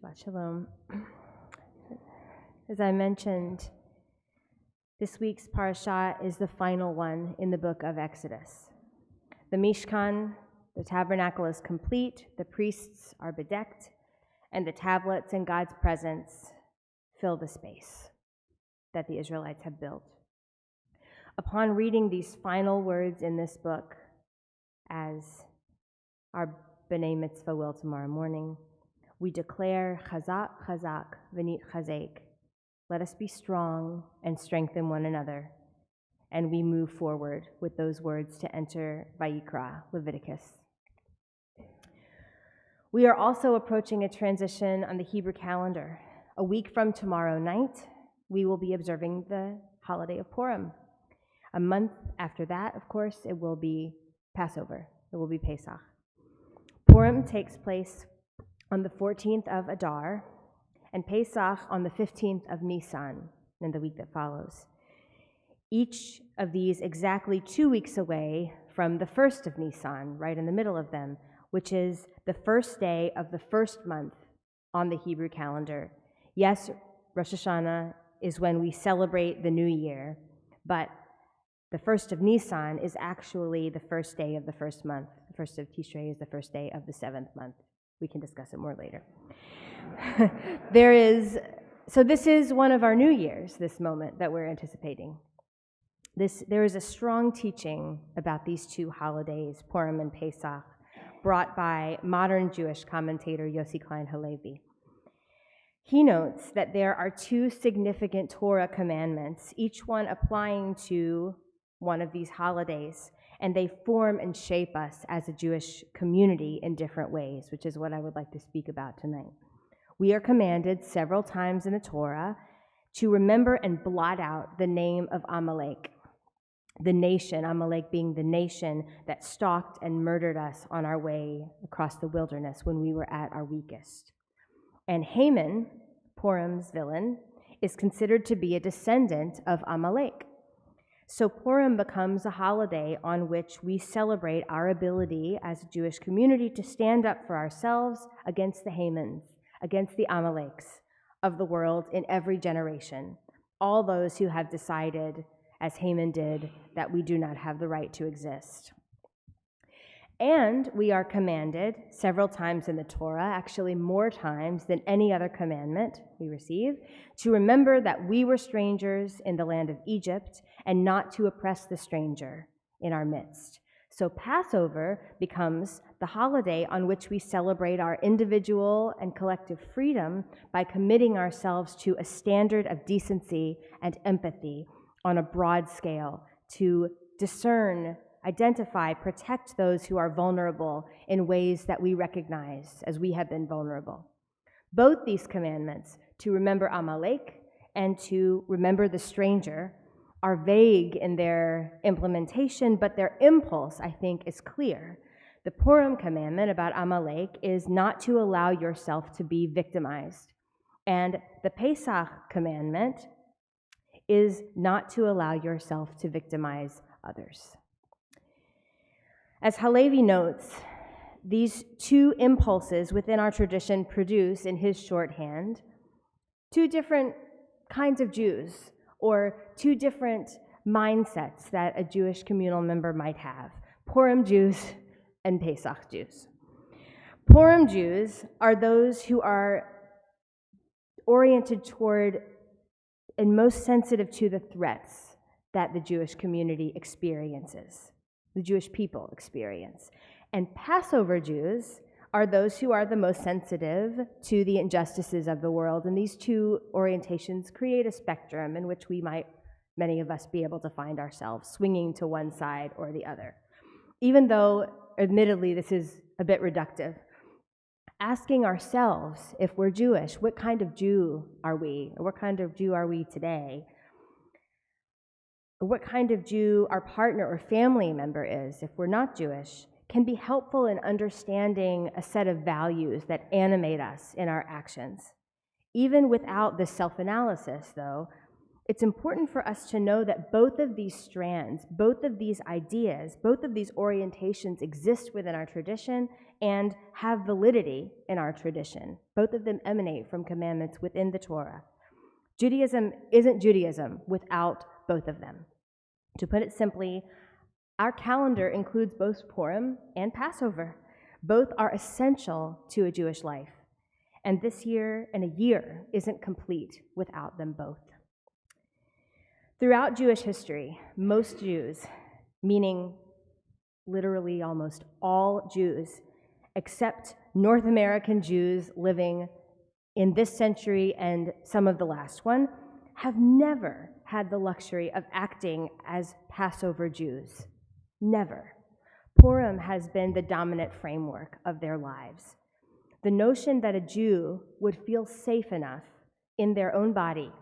Shabbat Shalom. As I mentioned, this week's parasha is the final one in the book of Exodus. The Mishkan, the tabernacle, is complete, the priests are bedecked, and the tablets in God's presence fill the space that the Israelites have built. Upon reading these final words in this book, as our B'nai Mitzvah will tomorrow morning, we declare Chazak, Chazak, V'nit Chazek. Let us be strong and strengthen one another. And we move forward with those words to enter Vayikra, Leviticus. We are also approaching a transition on the Hebrew calendar. A week from tomorrow night, we will be observing the holiday of Purim. A month after that, of course, it will be Passover. It will be Pesach. Purim takes place on the 14th of Adar, and Pesach on the 15th of Nisan, in the week that follows. Each of these exactly 2 weeks away from the 1st of Nisan, right in the middle of them, which is the first day of the first month on the Hebrew calendar. Yes, Rosh Hashanah is when we celebrate the new year, but the 1st of Nisan is actually the first day of the first month. The 1st of Tishrei is the first day of the 7th month. We can discuss it more later. So this is one of our New Years, this moment that we're anticipating. There is a strong teaching about these two holidays, Purim and Pesach, brought by modern Jewish commentator Yossi Klein Halevi. He notes that there are two significant Torah commandments, each one applying to one of these holidays, and they form and shape us as a Jewish community in different ways, which is what I would like to speak about tonight. We are commanded several times in the Torah to remember and blot out the name of Amalek, the nation, Amalek being the nation that stalked and murdered us on our way across the wilderness when we were at our weakest. And Haman, Purim's villain, is considered to be a descendant of Amalek. So Purim becomes a holiday on which we celebrate our ability as a Jewish community to stand up for ourselves against the Hamans, against the Amaleks of the world in every generation, all those who have decided, as Haman did, that we do not have the right to exist. And we are commanded several times in the Torah, actually more times than any other commandment we receive, to remember that we were strangers in the land of Egypt and not to oppress the stranger in our midst. So Passover becomes the holiday on which we celebrate our individual and collective freedom by committing ourselves to a standard of decency and empathy on a broad scale to discern, identify, protect those who are vulnerable in ways that we recognize as we have been vulnerable. Both these commandments, to remember Amalek and to remember the stranger, are vague in their implementation, but their impulse, I think, is clear. The Purim commandment about Amalek is not to allow yourself to be victimized. And the Pesach commandment is not to allow yourself to victimize others. As Halevi notes, these two impulses within our tradition produce, in his shorthand, two different kinds of Jews, or two different mindsets that a Jewish communal member might have: Purim Jews and Pesach Jews. Purim Jews are those who are oriented toward and most sensitive to the threats that the Jewish community experiences, the Jewish people experience. And Passover Jews are those who are the most sensitive to the injustices of the world. And these two orientations create a spectrum in which we might, many of us, be able to find ourselves swinging to one side or the other. Even though, admittedly, this is a bit reductive, asking ourselves if we're Jewish, what kind of Jew are we? Or what kind of Jew are we today? Or what kind of Jew our partner or family member is if we're not Jewish, can be helpful in understanding a set of values that animate us in our actions. Even without the self-analysis, though, It's important for us to know that both of these strands, both of these ideas, both of these orientations exist within our tradition and have validity in our tradition. Both of them emanate from commandments within the Torah. Judaism isn't Judaism without both of them. To put it simply, our calendar includes both Purim and Passover. Both are essential to a Jewish life. And this year and a year isn't complete without them both. Throughout Jewish history, most Jews, meaning literally almost all Jews, except North American Jews living in this century and some of the last one, have never had the luxury of acting as Passover Jews. Never. Purim has been the dominant framework of their lives. The notion that a Jew would feel safe enough in their own body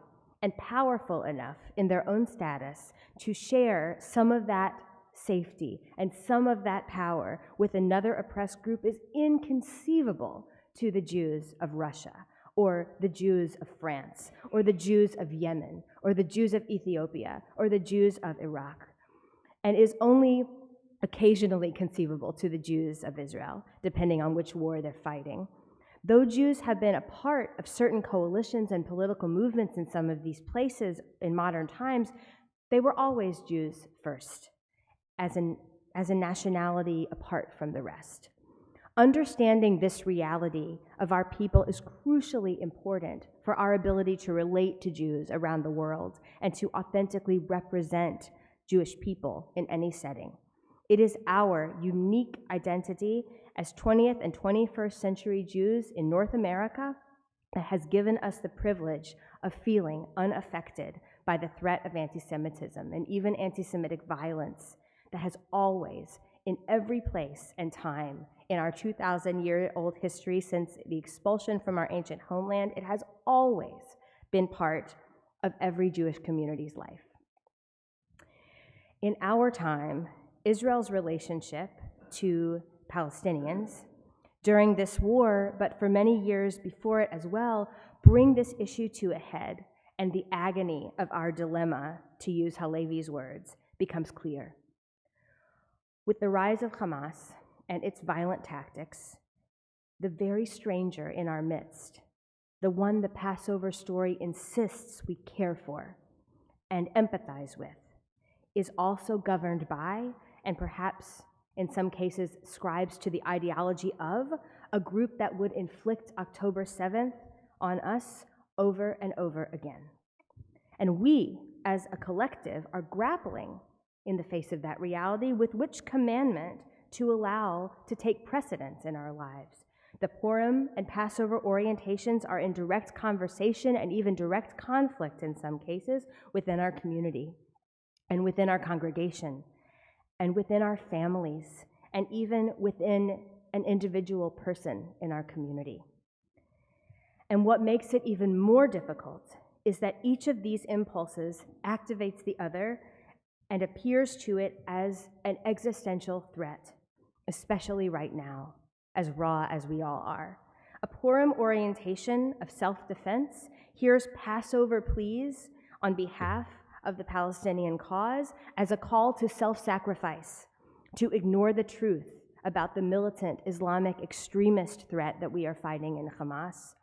and powerful enough in their own status to share some of that safety and some of that power with another oppressed group is inconceivable to the Jews of Russia, or the Jews of France, or the Jews of Yemen, or the Jews of Ethiopia, or the Jews of Iraq, and is only occasionally conceivable to the Jews of Israel, depending on which war they're fighting. Though Jews have been a part of certain coalitions and political movements in some of these places in modern times, they were always Jews first, as a nationality apart from the rest. Understanding this reality of our people is crucially important for our ability to relate to Jews around the world and to authentically represent Jewish people in any setting. It is our unique identity as 20th and 21st century Jews in North America that has given us the privilege of feeling unaffected by the threat of anti-Semitism and even anti-Semitic violence that has always, in every place and time in our 2,000-year-old history since the expulsion from our ancient homeland, it has always been part of every Jewish community's life. In our time, Israel's relationship to Palestinians during this war, but for many years before it as well, bring this issue to a head, and the agony of our dilemma, to use Halevi's words, becomes clear. With the rise of Hamas and its violent tactics, the very stranger in our midst, the one the Passover story insists we care for and empathize with, is also governed by, and perhaps in some cases scribes to the ideology of, a group that would inflict October 7th on us over and over again. And we, as a collective, are grappling in the face of that reality with which commandment to allow to take precedence in our lives. The Purim and Passover orientations are in direct conversation and even direct conflict in some cases within our community and within our congregation and within our families and even within an individual person in our community. And what makes it even more difficult is that each of these impulses activates the other and appears to it as an existential threat, especially right now, as raw as we all are. A Purim orientation of self-defense hears Passover pleas on behalf of the Palestinian cause as a call to self-sacrifice, to ignore the truth about the militant Islamic extremist threat that we are fighting in Hamas,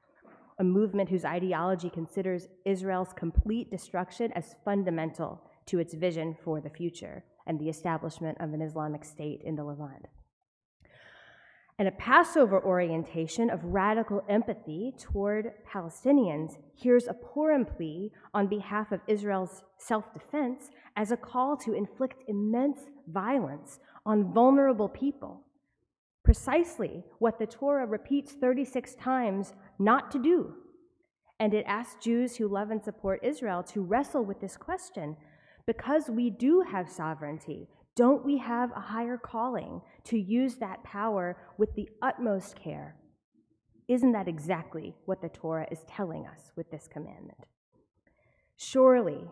a movement whose ideology considers Israel's complete destruction as fundamental to its vision for the future and the establishment of an Islamic state in the Levant. And a Passover orientation of radical empathy toward Palestinians hears a Purim plea on behalf of Israel's self-defense as a call to inflict immense violence on vulnerable people, precisely what the Torah repeats 36 times not to do. And it asks Jews who love and support Israel to wrestle with this question. Because we do have sovereignty, don't we have a higher calling to use that power with the utmost care? Isn't that exactly what the Torah is telling us with this commandment? Surely,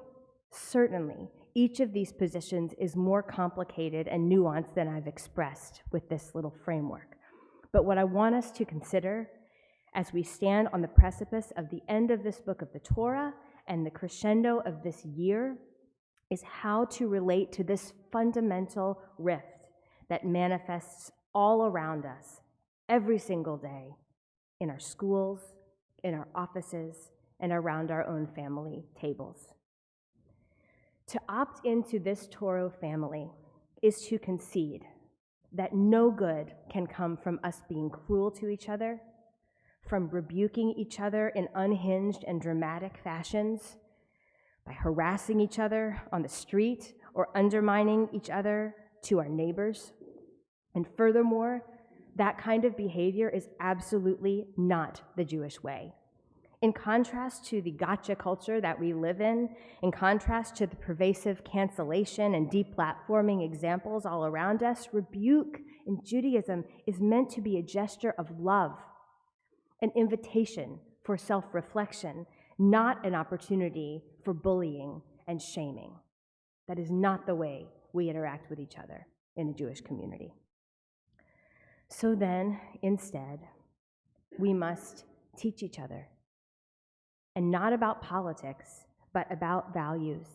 certainly, each of these positions is more complicated and nuanced than I've expressed with this little framework. But what I want us to consider as we stand on the precipice of the end of this book of the Torah and the crescendo of this year is how to relate to this fundamental rift that manifests all around us every single day in our schools, in our offices, and around our own family tables. To opt into this Toro family is to concede that no good can come from us being cruel to each other, from rebuking each other in unhinged and dramatic fashions, by harassing each other on the street or undermining each other to our neighbors. And furthermore, that kind of behavior is absolutely not the Jewish way. In contrast to the gotcha culture that we live in contrast to the pervasive cancellation and deplatforming examples all around us, rebuke in Judaism is meant to be a gesture of love, an invitation for self-reflection, not an opportunity for bullying and shaming. That is not the way we interact with each other in a Jewish community. So then, instead, we must teach each other, and not about politics, but about values.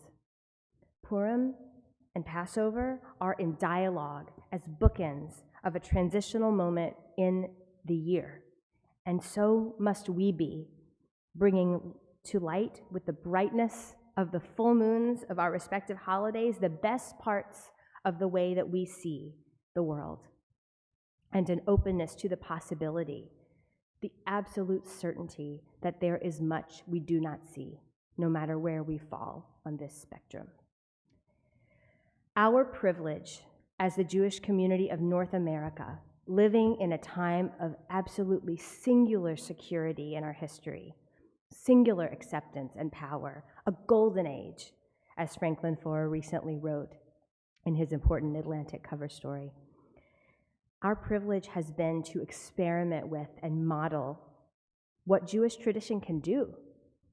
Purim and Passover are in dialogue as bookends of a transitional moment in the year, and so must we be, bringing to light with the brightness of the full moons of our respective holidays the best parts of the way that we see the world, and an openness to the possibility, the absolute certainty that there is much we do not see, no matter where we fall on this spectrum. Our privilege as the Jewish community of North America, living in a time of absolutely singular security in our history, singular acceptance and power, a golden age, as Franklin Foer recently wrote in his important Atlantic cover story. Our privilege has been to experiment with and model what Jewish tradition can do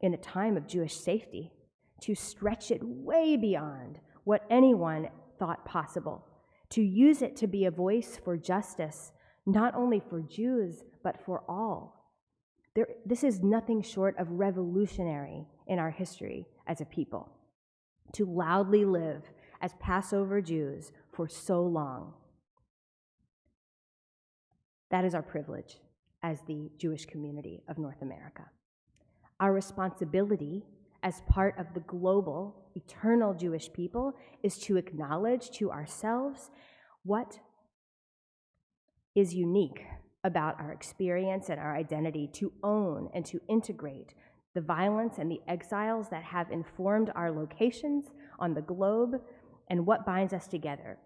in a time of Jewish safety, to stretch it way beyond what anyone thought possible, to use it to be a voice for justice, not only for Jews, but for all. This is nothing short of revolutionary in our history as a people, to loudly live as Passover Jews for so long. That is our privilege as the Jewish community of North America. Our responsibility as part of the global, eternal Jewish people is to acknowledge to ourselves what is unique about our experience and our identity, to own and to integrate the violence and the exiles that have informed our locations on the globe and what binds us together,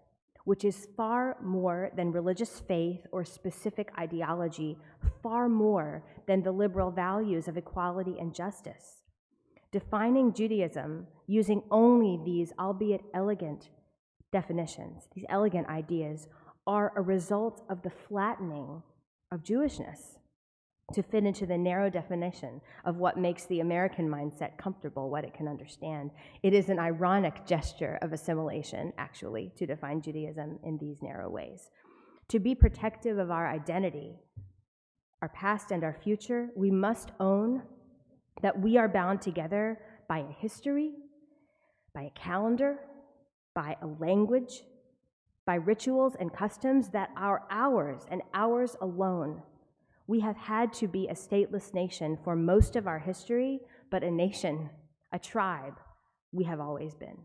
which is far more than religious faith or specific ideology, far more than the liberal values of equality and justice. Defining Judaism using only these, albeit elegant, definitions, these elegant ideas, are a result of the flattening of Jewishness to fit into the narrow definition of what makes the American mindset comfortable, what it can understand. It is an ironic gesture of assimilation, actually, to define Judaism in these narrow ways. To be protective of our identity, our past and our future, we must own that we are bound together by a history, by a calendar, by a language, by rituals and customs that are ours and ours alone. We have had to be a stateless nation for most of our history, but a nation, a tribe, we have always been.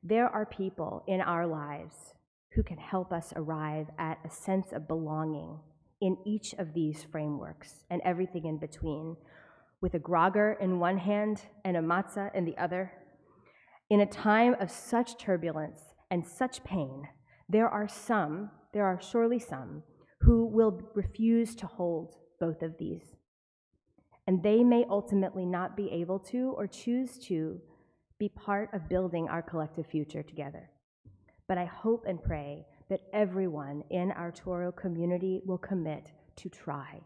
There are people in our lives who can help us arrive at a sense of belonging in each of these frameworks and everything in between, with a grogger in one hand and a matzah in the other. In a time of such turbulence and such pain, there are surely some, who will refuse to hold both of these. And they may ultimately not be able to or choose to be part of building our collective future together. But I hope and pray that everyone in our Toro community will commit to try.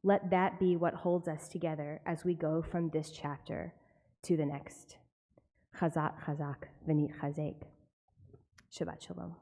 Let that be what holds us together as we go from this chapter to the next. Chazak, chazak, v'nit chazek. Shabbat shalom.